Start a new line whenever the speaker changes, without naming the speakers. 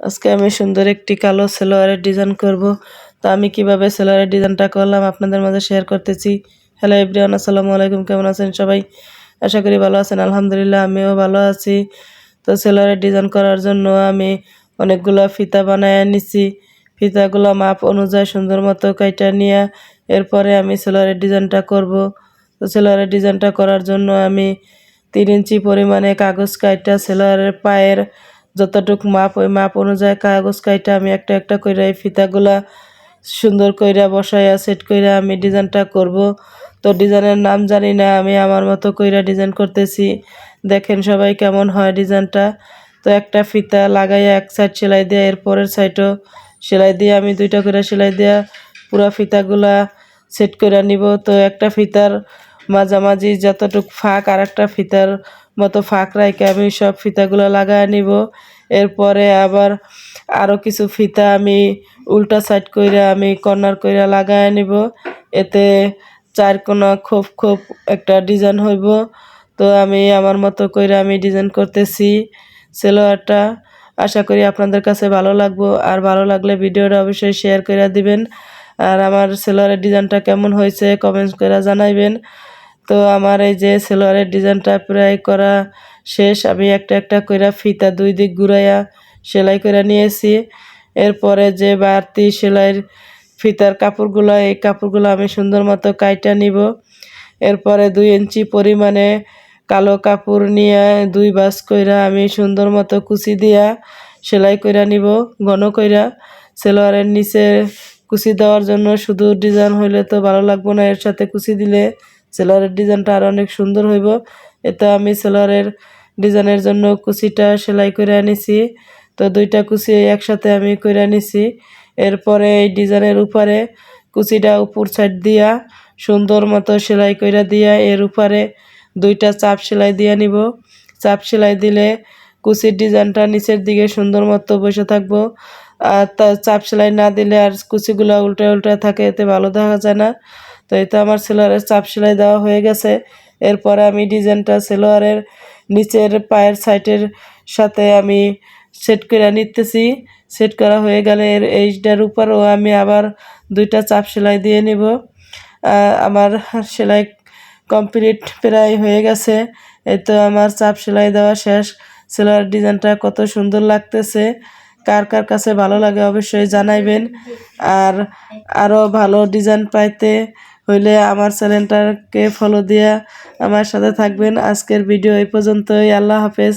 আজকে আমি সুন্দর একটি কালো সালোয়ারের ডিজাইন করব। তো আমি কিভাবে সালোয়ারের ডিজাইনটা করলাম আপনাদের মাঝে শেয়ার করতেছি। হ্যালো এভরিওয়ান, আসসালামু আলাইকুম। কেমন আছেন সবাই? আশা করি ভালো আছেন। আলহামদুলিল্লাহ আমিও ভালো আছি। তো সালোয়ারের ডিজাইন করার জন্য আমি অনেকগুলো ফিতা বানায় নিছি। ফিতাগুলো মাপ অনুযায়ী সুন্দর মতো কাইটা নিয়ে এরপরে আমি সালোয়ারের ডিজাইনটা করব। তো সালোয়ারের ডিজাইনটা করার জন্য আমি 3 ইঞ্চি পরিমাণে কাগজ কাইটা সালোয়ারের পায়ের যতটুক মাপ ওই মাপ অনুযায়ী কাগজ কাইটা আমি একটা একটা কইরা এই ফিতাগুলা সুন্দর কইরা বসাইয়া সেট কইরা আমি ডিজাইনটা করব। তো ডিজাইনের নাম জানি না, আমি আমার মতো কইরা ডিজাইন করতেছি। দেখেন সবাই কেমন হয় ডিজাইনটা। তো একটা ফিতা লাগাইয়া এক সাইড সেলাই দিয়ে এর পরের সাইডও সেলাই দিয়ে আমি 2টা করে সেলাই দিয়া পুরা ফিতাগুলা সেট করে নিব। তো একটা ফিতার মাঝামাঝি যতটুক ফাঁক আর একটা ফিতার মতো ফাঁক রাখে আমি সব ফিতাগুলো লাগায় নিব। এরপরে আবার আরও কিছু ফিতা আমি উল্টা সাইড কইরা আমি কর্নার কইরা লাগায় নিব। এতে 4 কোণা খোপ খোপ একটা ডিজাইন হইব। তো আমি আমার মতো কইরা আমি ডিজাইন করতেছি সালোয়ারটা। আশা করি আপনাদের কাছে ভালো লাগবো। আর ভালো লাগলে ভিডিওটা অবশ্যই শেয়ার করে দিবেন। আর আমার সালোয়ারের ডিজাইনটা কেমন হয়েছে কমেন্টস করে জানাইবেন। তো আমার এই যে সালোয়ারের ডিজাইনটা প্রায় করা শেষ। আমি একটা একটা কইরা ফিতা 2 দিক ঘুরাইয়া সেলাই করে নিয়েছি। এরপরে যে বাড়তি সেলাইয়ের ফিতার কাপড়গুলো এই কাপড়গুলো আমি সুন্দর মতো কাইটা নিব। এরপরে 2 ইঞ্চি পরিমাণে কালো কাপড় নিয়ে 2 ভাঁজ কইরা আমি সুন্দর মতো কুচি দিয়া সেলাই কইরা নিব ঘন কইরা। সালোয়ারের নিচে কুচি দেওয়ার জন্য শুধু ডিজাইন হইলে তো ভালো লাগবে না, এর সাথে কুচি দিলে সালোয়ারের ডিজাইনটা আরো অনেক সুন্দর হইব। এতে আমি সালোয়ারের ডিজাইনের জন্য কুচিটা সেলাই করে নিছি। তো 2টা কুচি একসাথে আমি করে নিছি। এরপরে এই ডিজাইনের উপরে কুচিটা উপর সাইড দিয়া সুন্দর মতো সেলাই করে দিয়া এর উপরে 2টা চাপ সেলাই দিয়ে নিব। চাপ সেলাই দিলে কুচির ডিজাইনটা নিচের দিকে সুন্দর মতো বসে থাকবো। আর চাপ সেলাই না দিলে আর কুচিগুলো উল্টা উল্টা থাকে, এতে ভালো দেখা যায় না। তো এই তো আমার সালোয়ারের চাপ সেলাই দেওয়া হয়ে গেছে। এরপরে আমি ডিজাইনটা সালোয়ারের নিচের পায়ের সাইডের সাথে আমি সেট করে নিতেছি। সেট করা হয়ে গেলে এইটার উপরও আমি আবার 2টা চাপ সেলাই দিয়ে নিব। আমার সেলাই কমপ্লিট প্রায় হয়ে গেছে। এই তো আমার চাপ সেলাই দেওয়া শেষ। সালোয়ার ডিজাইনটা কত সুন্দর লাগতেছে। কার কার কাছে ভালো লাগে অবশ্যই জানাইবেন। আর আরও ভালো ডিজাইন পাইতে হইলে আমার চ্যানেলটাকে ফলো দিয়ে আমার সাথে থাকবেন। আজকের ভিডিও এই পর্যন্তই। আল্লাহ হাফেজ।